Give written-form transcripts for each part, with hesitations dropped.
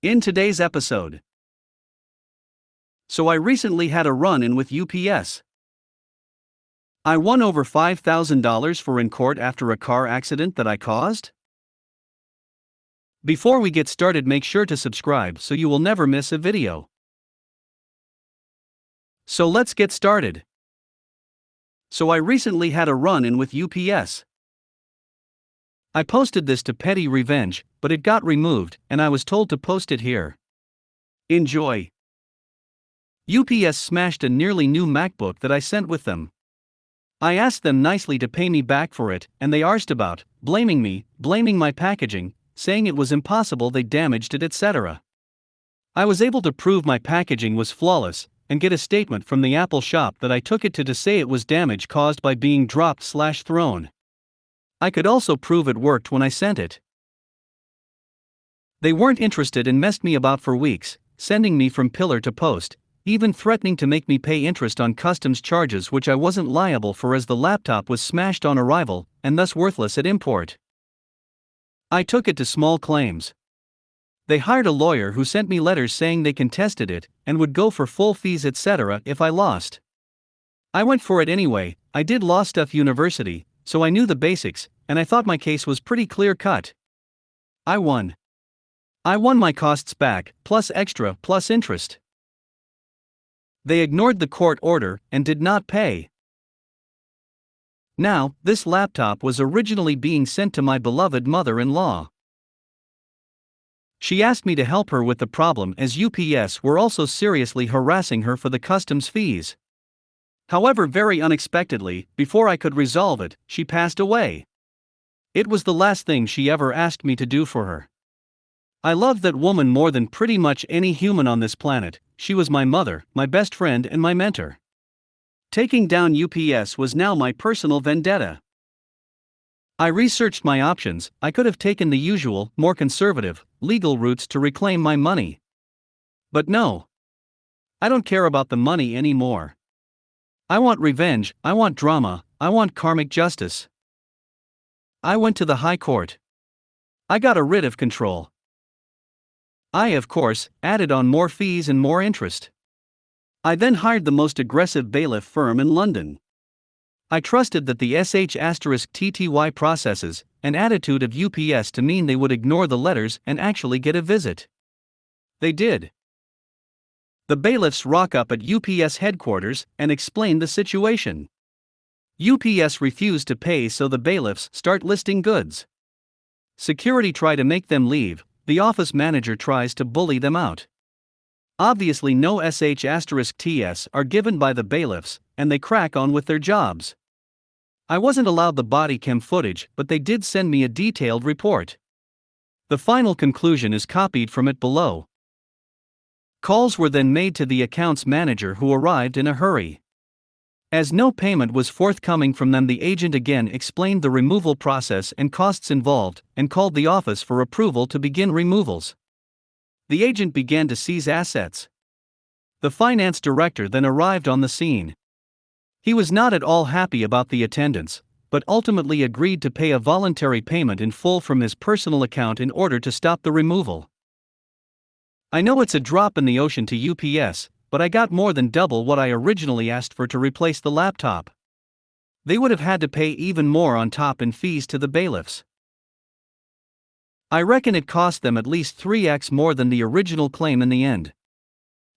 In today's episode. So I recently had a run-in with UPS. I won over $5,000 for in court after a car accident that I caused. Before we get started, make sure to subscribe so you will never miss a video. So let's get started. So I recently had a run-in with UPS. I posted this to Petty Revenge, but it got removed, and I was told to post it here. Enjoy. UPS smashed a nearly new MacBook that I sent with them. I asked them nicely to pay me back for it, and they arsed about, blaming me, blaming my packaging, saying it was impossible, they damaged it, etc. I was able to prove my packaging was flawless, and get a statement from the Apple shop that I took it to say it was damage caused by being dropped/thrown. I could also prove it worked when I sent it. They weren't interested and messed me about for weeks, sending me from pillar to post, even threatening to make me pay interest on customs charges which I wasn't liable for as the laptop was smashed on arrival, and thus worthless at import. I took it to small claims. They hired a lawyer who sent me letters saying they contested it, and would go for full fees etc. if I lost. I went for it anyway. I did Law Stuff University, so I knew the basics, and I thought my case was pretty clear-cut. I won. I won my costs back, plus extra, plus interest. They ignored the court order and did not pay. Now, this laptop was originally being sent to my beloved mother-in-law. She asked me to help her with the problem as UPS were also seriously harassing her for the customs fees. However, very unexpectedly, before I could resolve it, she passed away. It was the last thing she ever asked me to do for her. I love that woman more than pretty much any human on this planet. She was my mother, my best friend, and my mentor. Taking down UPS was now my personal vendetta. I researched my options. I could have taken the usual, more conservative, legal routes to reclaim my money. But no. I don't care about the money anymore. I want revenge, I want drama, I want karmic justice. I went to the High Court. I got a writ of control. I, of course, added on more fees and more interest. I then hired the most aggressive bailiff firm in London. I trusted that the sh*TTY processes, an attitude of UPS to mean they would ignore the letters and actually get a visit. They did. The bailiffs rock up at UPS headquarters and explain the situation. UPS refused to pay, so the bailiffs start listing goods. Security try to make them leave. The office manager tries to bully them out. Obviously no sh*TS are given by the bailiffs, and they crack on with their jobs. I wasn't allowed the body cam footage, but they did send me a detailed report. The final conclusion is copied from it below. Calls were then made to the accounts manager, who arrived in a hurry. As no payment was forthcoming from them, the agent again explained the removal process and costs involved, and called the office for approval to begin removals. The agent began to seize assets. The finance director then arrived on the scene. He was not at all happy about the attendance, but ultimately agreed to pay a voluntary payment in full from his personal account in order to stop the removal. I know it's a drop in the ocean to UPS, but I got more than double what I originally asked for to replace the laptop. They would have had to pay even more on top in fees to the bailiffs. I reckon it cost them at least 3x more than the original claim in the end.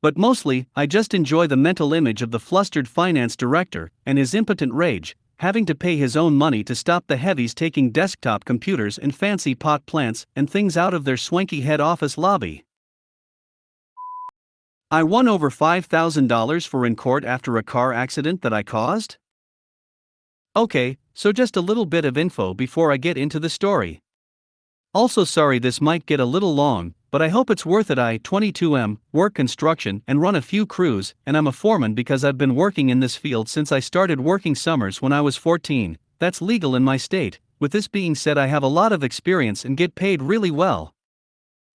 But mostly, I just enjoy the mental image of the flustered finance director and his impotent rage, having to pay his own money to stop the heavies taking desktop computers and fancy pot plants and things out of their swanky head office lobby. I won over $5,000 for in court after a car accident that I caused? Okay, so just a little bit of info before I get into the story. Also, sorry this might get a little long, but I hope it's worth it. I, 22M, work construction and run a few crews, and I'm a foreman because I've been working in this field since I started working summers when I was 14. That's legal in my state. With this being said, I have a lot of experience and get paid really well.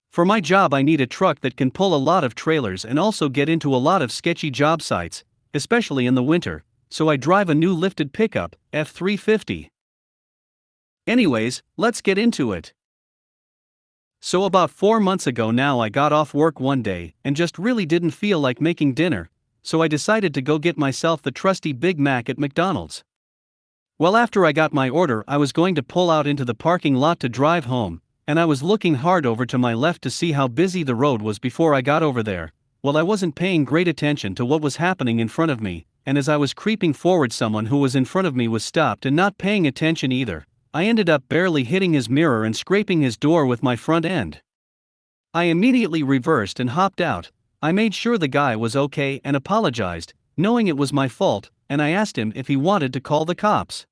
For my job, I need a truck that can pull a lot of trailers and also get into a lot of sketchy job sites, especially in the winter, so I drive a new lifted pickup, F350. Anyways, let's get into it. So about 4 months ago now I got off work one day and just really didn't feel like making dinner, so I decided to go get myself the trusty Big Mac at McDonald's. Well, after I got my order, I was going to pull out into the parking lot to drive home, and I was looking hard over to my left to see how busy the road was before I got over there. Well, I wasn't paying great attention to what was happening in front of me, and as I was creeping forward, someone who was in front of me was stopped and not paying attention either. I ended up barely hitting his mirror and scraping his door with my front end. I immediately reversed and hopped out. I made sure the guy was okay and apologized, knowing it was my fault, and I asked him if he wanted to call the cops.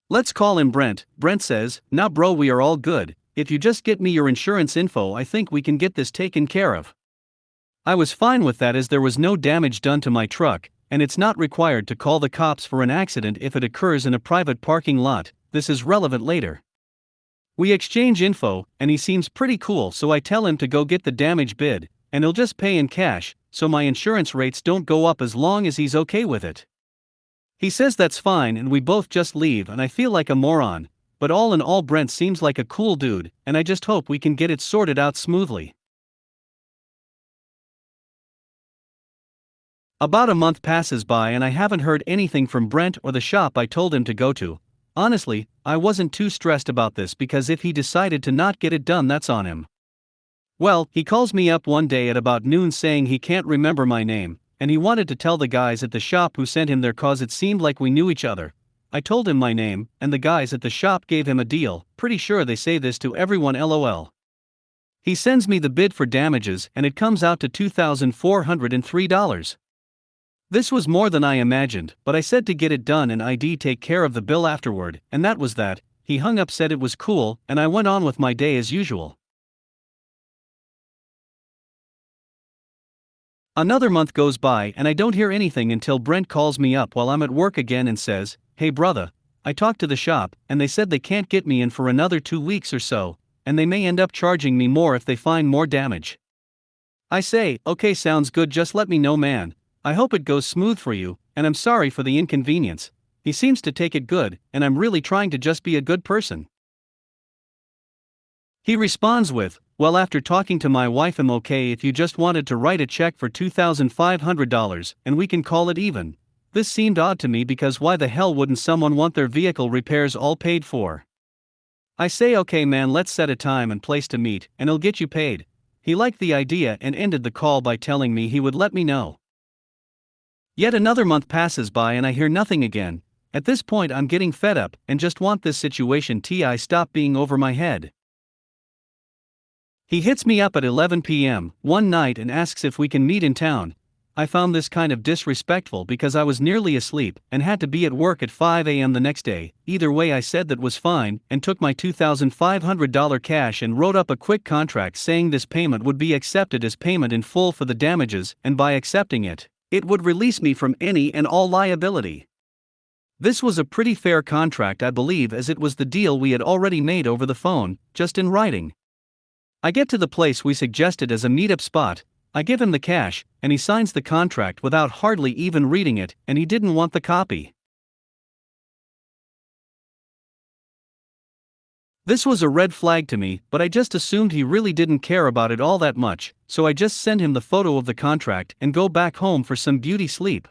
Let's call him Brent. Brent says, "Nah bro, we are all good. If you just get me your insurance info, I think we can get this taken care of." I was fine with that as there was no damage done to my truck, and it's not required to call the cops for an accident if it occurs in a private parking lot. This is relevant later. We exchange info, and he seems pretty cool, so I tell him to go get the damage bid, and he'll just pay in cash, so my insurance rates don't go up as long as he's okay with it. He says that's fine, and we both just leave, and I feel like a moron, but all in all Brent seems like a cool dude, and I just hope we can get it sorted out smoothly. About a month passes by and I haven't heard anything from Brent or the shop I told him to go to. Honestly, I wasn't too stressed about this because if he decided to not get it done, that's on him. Well, he calls me up one day at about noon saying he can't remember my name, and he wanted to tell the guys at the shop who sent him there cause it seemed like we knew each other. I told him my name, and the guys at the shop gave him a deal. Pretty sure they say this to everyone, lol. He sends me the bid for damages and it comes out to $2,403. This was more than I imagined, but I said to get it done and I'd take care of the bill afterward, and that was that. He hung up, said it was cool, and I went on with my day as usual. Another month goes by and I don't hear anything until Brent calls me up while I'm at work again and says, "Hey brother, I talked to the shop and they said they can't get me in for another 2 weeks or so, and they may end up charging me more if they find more damage." I say, "Okay, sounds good, just let me know, man. I hope it goes smooth for you, and I'm sorry for the inconvenience." He seems to take it good, and I'm really trying to just be a good person. He responds with, "Well, after talking to my wife, I'm okay if you just wanted to write a check for $2,500, and we can call it even." This seemed odd to me because why the hell wouldn't someone want their vehicle repairs all paid for? I say, "Okay man, let's set a time and place to meet, and I'll get you paid." He liked the idea and ended the call by telling me he would let me know. Yet another month passes by and I hear nothing again. At this point I'm getting fed up and just want this situation to stop being over my head. He hits me up at 11 p.m. one night and asks if we can meet in town. I found this kind of disrespectful because I was nearly asleep and had to be at work at 5 a.m. the next day. Either way, I said that was fine and took my $2,500 cash and wrote up a quick contract saying this payment would be accepted as payment in full for the damages, and by accepting it, it would release me from any and all liability. This was a pretty fair contract, I believe, as it was the deal we had already made over the phone, just in writing. I get to the place we suggested as a meetup spot, I give him the cash, and he signs the contract without hardly even reading it, and he didn't want the copy. This was a red flag to me, but I just assumed he really didn't care about it all that much, so I just send him the photo of the contract and go back home for some beauty sleep.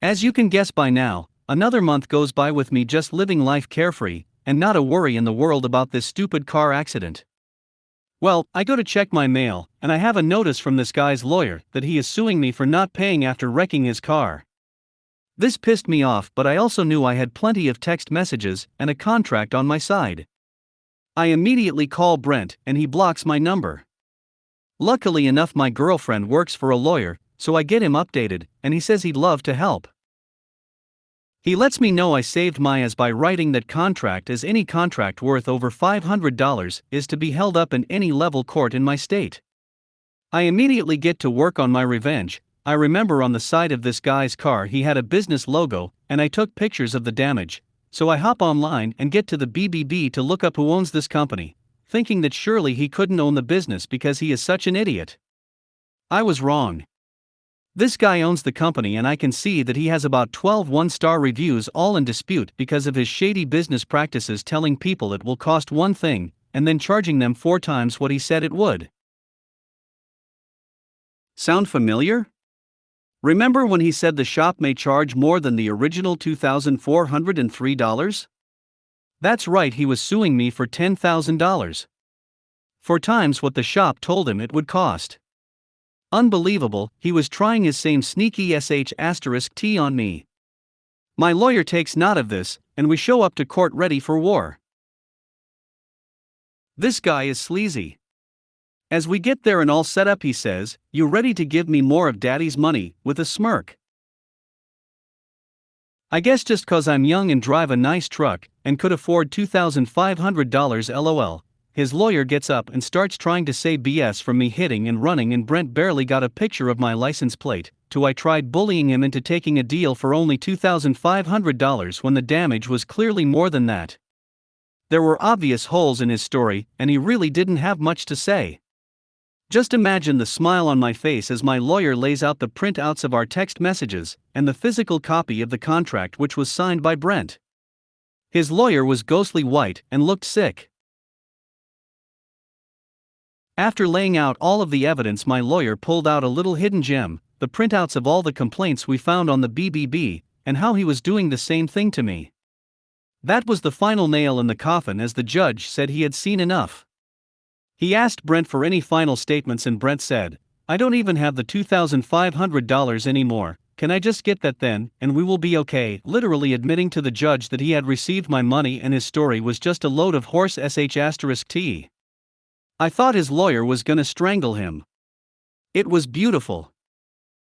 As you can guess by now, another month goes by with me just living life carefree, and not a worry in the world about this stupid car accident. Well, I go to check my mail, and I have a notice from this guy's lawyer that he is suing me for not paying after wrecking his car. This pissed me off, but I also knew I had plenty of text messages and a contract on my side. I immediately call Brent, and he blocks my number. Luckily enough, my girlfriend works for a lawyer, so I get him updated, and he says he'd love to help. He lets me know I saved my ass by writing that contract, as any contract worth over $500 is to be held up in any level court in my state. I immediately get to work on my revenge. I remember on the side of this guy's car he had a business logo, and I took pictures of the damage, so I hop online and get to the BBB to look up who owns this company, thinking that surely he couldn't own the business because he is such an idiot. I was wrong. This guy owns the company and I can see that he has about 12 one-star reviews all in dispute because of his shady business practices, telling people it will cost one thing, and then charging them 4 times what he said it would. Sound familiar? Remember when he said the shop may charge more than the original $2,403? That's right, he was suing me for $10,000. 4 times what the shop told him it would cost. Unbelievable, he was trying his same sneaky sh*t on me. My lawyer takes note of this, and we show up to court ready for war. This guy is sleazy. As we get there and all set up, he says, "You ready to give me more of daddy's money?" with a smirk. I guess just 'cause I'm young and drive a nice truck, and could afford $2,500 LOL. His lawyer gets up and starts trying to say BS from me hitting and running, and Brent barely got a picture of my license plate. I tried bullying him into taking a deal for only $2,500 when the damage was clearly more than that. There were obvious holes in his story, and he really didn't have much to say. Just imagine the smile on my face as my lawyer lays out the printouts of our text messages, and the physical copy of the contract which was signed by Brent. His lawyer was ghostly white and looked sick. After laying out all of the evidence, my lawyer pulled out a little hidden gem, the printouts of all the complaints we found on the BBB, and how he was doing the same thing to me. That was the final nail in the coffin, as the judge said he had seen enough. He asked Brent for any final statements, and Brent said, "I don't even have the $2,500 anymore, can I just get that then, and we will be okay," literally admitting to the judge that he had received my money and his story was just a load of horse sh*t. I thought his lawyer was gonna strangle him. It was beautiful.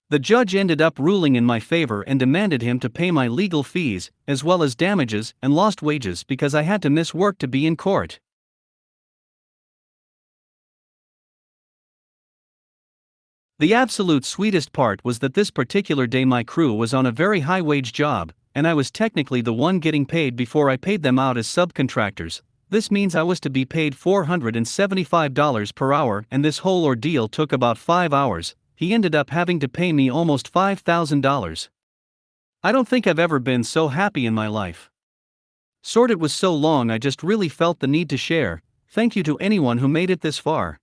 The judge ended up ruling in my favor and demanded him to pay my legal fees, as well as damages and lost wages because I had to miss work to be in court. The absolute sweetest part was that this particular day my crew was on a very high-wage job, and I was technically the one getting paid before I paid them out as subcontractors. This means I was to be paid $475 per hour, and this whole ordeal took about 5 hours. He ended up having to pay me almost $5,000. I don't think I've ever been so happy in my life. It was so long, I just really felt the need to share. Thank you to anyone who made it this far.